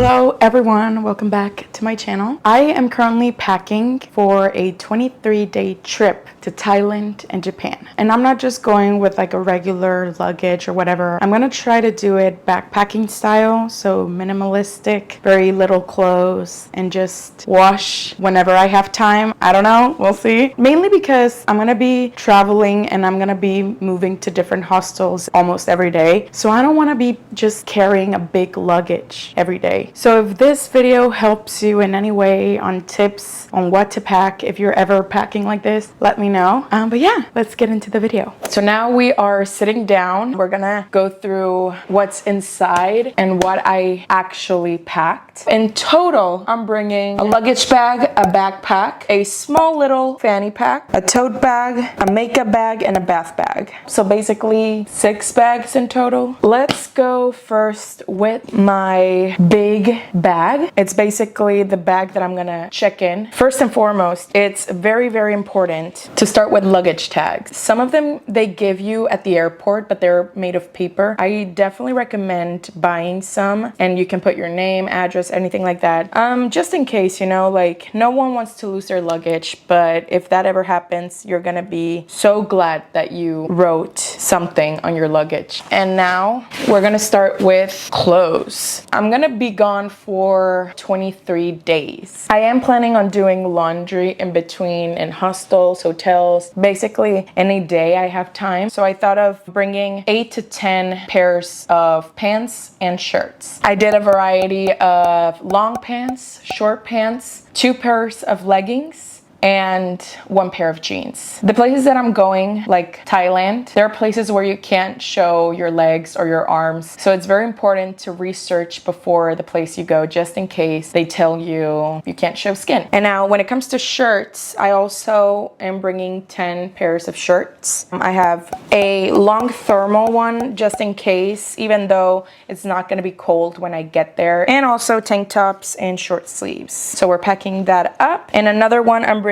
Hello everyone, welcome back to my channel. I am currently packing for a 23-day trip to Thailand and Japan. And I'm not just going with like a regular luggage or whatever. I'm gonna try to do it backpacking style, so minimalistic, very little clothes, and just wash whenever I have time. I don't know, we'll see. Mainly because I'm gonna be traveling and I'm gonna be moving to different hostels almost every day. So I don't wanna be just carrying a big luggage every day. So if this video helps you in any way on tips on what to pack, if you're ever packing like this, let me know. But yeah, let's get into the video. So now we are sitting down. We're gonna go through what's inside and what I actually packed. In total, I'm bringing a luggage bag, a backpack, a small little fanny pack, a tote bag, a makeup bag, and a bath bag. So basically 6 bags in total. Let's go first with my big bag. It's basically the bag that I'm gonna check in. First and foremost, it's very, very important to start with luggage tags. Some of them they give you at the airport, but they're made of paper. I definitely recommend buying some, and you can put your name, address, anything like that. Just in case, you know, like no one wants to lose their luggage, but if that ever happens, you're gonna be so glad that you wrote something on your luggage. And now we're gonna start with clothes. I'm gonna be gone for 23 days. I am planning on doing laundry in between in hostels, hotels, basically any day I have time. So I thought of bringing 8 to 10 pairs of pants and shirts. I did a variety of long pants, short pants, 2 pairs of leggings, and 1 pair of jeans. The places that I'm going, like Thailand, there are places where you can't show your legs or your arms. So it's very important to research before the place you go, just in case they tell you you can't show skin. And now when it comes to shirts, I also am bringing 10 pairs of shirts. I have a long thermal one just in case, even though it's not gonna be cold when I get there. And also tank tops and short sleeves. So we're packing that up. And another one, I'm bringing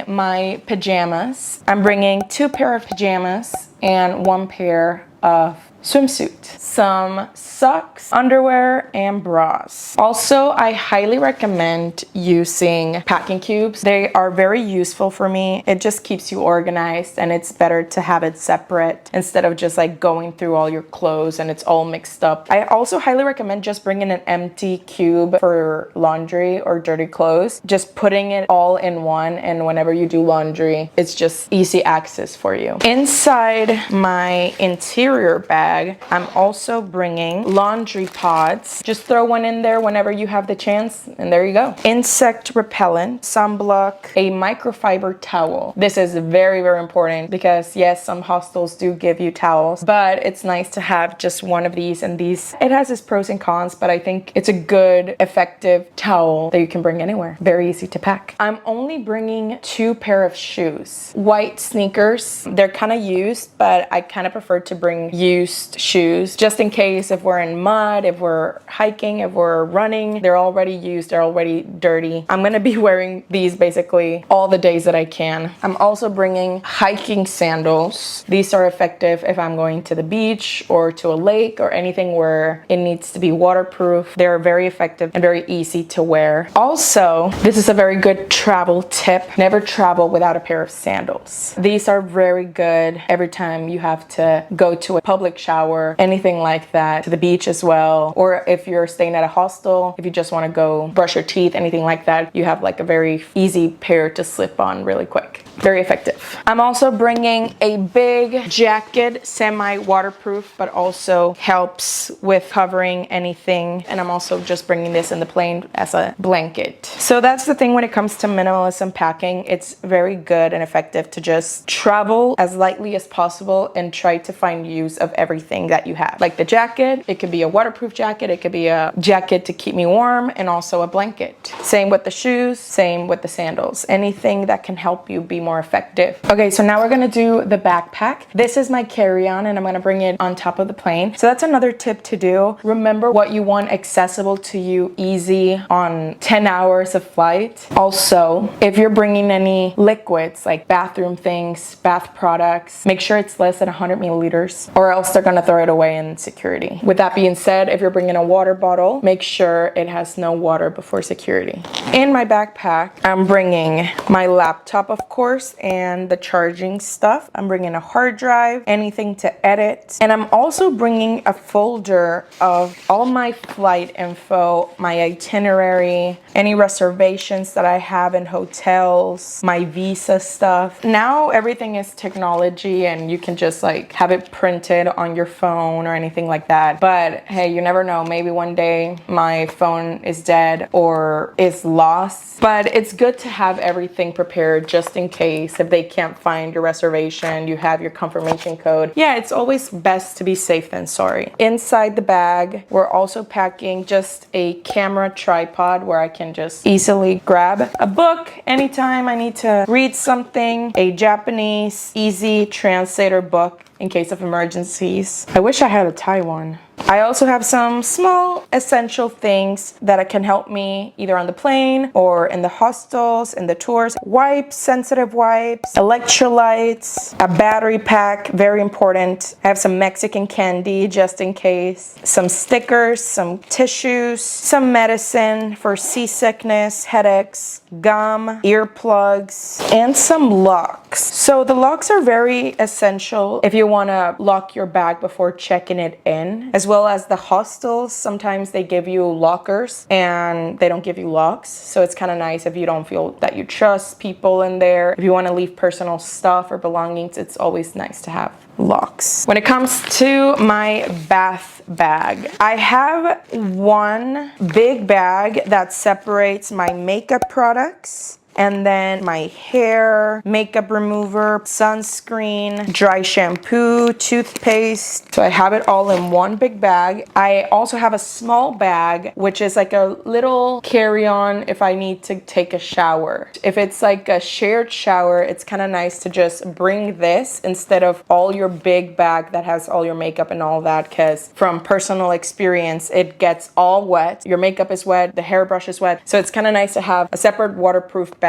my pajamas. I'm bringing 2 pair of pajamas and 1 pair of swimsuit, some socks, underwear, and bras. Also, I highly recommend using packing cubes. They are very useful for me. It just keeps you organized, and it's better to have it separate instead of just like going through all your clothes and it's all mixed up. I also highly recommend just bringing an empty cube for laundry or dirty clothes, just putting it all in one, and whenever you do laundry, it's just easy access for you. Inside my interior bag, I'm also bringing laundry pods. Just throw one in there whenever you have the chance, and there you go. Insect repellent, sunblock, a microfiber towel. This is very, very important because yes, some hostels do give you towels, but it's nice to have just one of these, and these, it has its pros and cons, but I think it's a good, effective towel that you can bring anywhere. Very easy to pack. I'm only bringing 2 pair of shoes. White sneakers. They're kind of used, but I kind of prefer to bring used shoes just in case if we're in mud, if we're hiking, if we're running, they're already used, they're already dirty. I'm gonna be wearing these basically all the days that I can. I'm also bringing hiking sandals. These are effective if I'm going to the beach or to a lake or anything where it needs to be waterproof. They're very effective and very easy to wear. Also, this is a very good travel tip. Never travel without a pair of sandals. These are very good every time you have to go to a public shower, anything like that, to the beach as well, or if you're staying at a hostel, if you just want to go brush your teeth, anything like that, you have like a very easy pair to slip on really quick. Very effective. I'm also bringing a big jacket, semi-waterproof, but also helps with covering anything. And I'm also just bringing this in the plane as a blanket. So that's the thing when it comes to minimalism packing. It's very good and effective to just travel as lightly as possible and try to find use of everything that you have. Like the jacket, it could be a waterproof jacket, it could be a jacket to keep me warm, and also a blanket. Same with the shoes, same with the sandals. Anything that can help you be more effective. Okay, so now we're gonna do the backpack. This is my carry-on, and I'm gonna bring it on top of the plane. So that's another tip to do. Remember what you want accessible to you, easy on 10 hours of flight. Also, if you're bringing any liquids like bathroom things, bath products, make sure it's less than 100 milliliters, or else they're gonna throw it away in security. With that being said, if you're bringing a water bottle, make sure it has no water before security. In my backpack, I'm bringing my laptop, of course, and the charging stuff. I'm bringing a hard drive, anything to edit. And I'm also bringing a folder of all my flight info, my itinerary, any reservations that I have in hotels, my visa stuff. Now everything is technology and you can just like have it printed on your phone or anything like that. But hey, you never know. Maybe one day my phone is dead or is lost. But it's good to have everything prepared just in case. If they can't find your reservation, you have your confirmation code. Yeah, it's always best to be safe than sorry. Inside the bag, we're also packing just a camera tripod where I can just easily grab a book anytime I need to read something, a Japanese easy translator book in case of emergencies. I wish I had a Thai one. I also have some small essential things that can help me either on the plane or in the hostels, in the tours. Wipes, sensitive wipes, electrolytes, a battery pack, very important. I have some Mexican candy just in case, some stickers, some tissues, some medicine for seasickness, headaches, gum, earplugs, and some locks. So the locks are very essential if you want to lock your bag before checking it in, as well as the hostels. Sometimes they give you lockers and they don't give you locks. So it's kind of nice if you don't feel that you trust people in there. If you want to leave personal stuff or belongings, it's always nice to have locks. When it comes to my bath bag, I have one big bag that separates my makeup products, and then my hair, makeup remover, sunscreen, dry shampoo, toothpaste. So I have it all in one big bag. I also have a small bag, which is like a little carry-on if I need to take a shower. If it's like a shared shower, it's kind of nice to just bring this instead of all your big bag that has all your makeup and all that, because from personal experience, it gets all wet. Your makeup is wet, the hairbrush is wet. So it's kind of nice to have a separate waterproof bag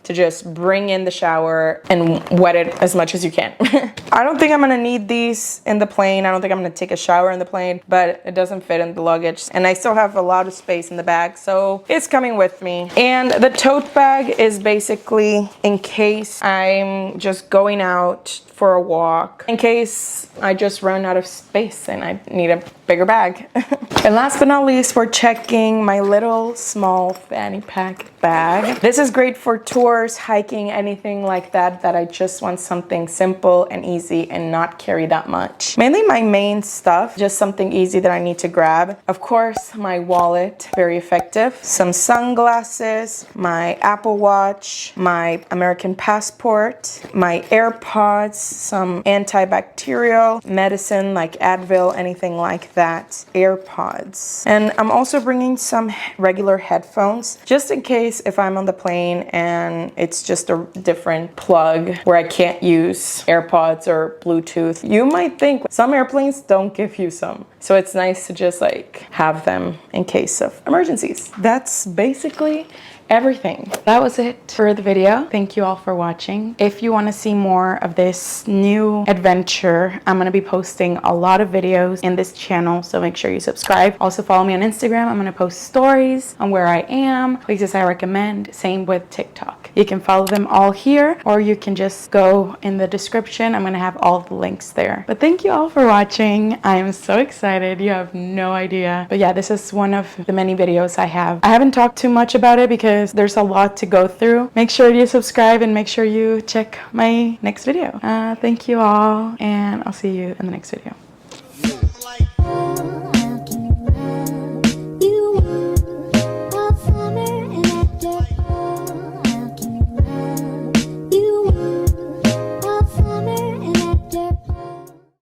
to just bring in the shower and wet it as much as you can. I don't think I'm gonna need these in the plane. I don't think I'm gonna take a shower in the plane, but it doesn't fit in the luggage. And I still have a lot of space in the bag, so it's coming with me. And the tote bag is basically in case I'm just going out for a walk, in case I just run out of space and I need a bigger bag. And last but not least, we're checking my little small fanny pack bag. This is great for tours, hiking, anything like that, that I just want something simple and easy and not carry that much. Mainly my main stuff, just something easy that I need to grab. Of course, my wallet, very effective. Some sunglasses, my Apple Watch, my American passport, my AirPods, some antibacterial medicine like Advil, anything like that, AirPods. And I'm also bringing some regular headphones just in case if I'm on the plane and it's just a different plug where I can't use AirPods or Bluetooth. You might think some airplanes don't give you some. So it's nice to just like have them in case of emergencies. That's basically everything. That was it for the video. Thank you all for watching. If you want to see more of this new adventure, I'm going to be posting a lot of videos in this channel, so make sure you subscribe. Also follow me on Instagram. I'm going to post stories on where I am, places I recommend. Same with TikTok. You can follow them all here, or you can just go in the description. I'm going to have all the links there. But thank you all for watching. I am so excited. You have no idea. But yeah, this is one of the many videos I have. I haven't talked too much about it because there's a lot to go through. Make sure you subscribe and make sure you check my next video. Thank you all, and I'll see you in the next video.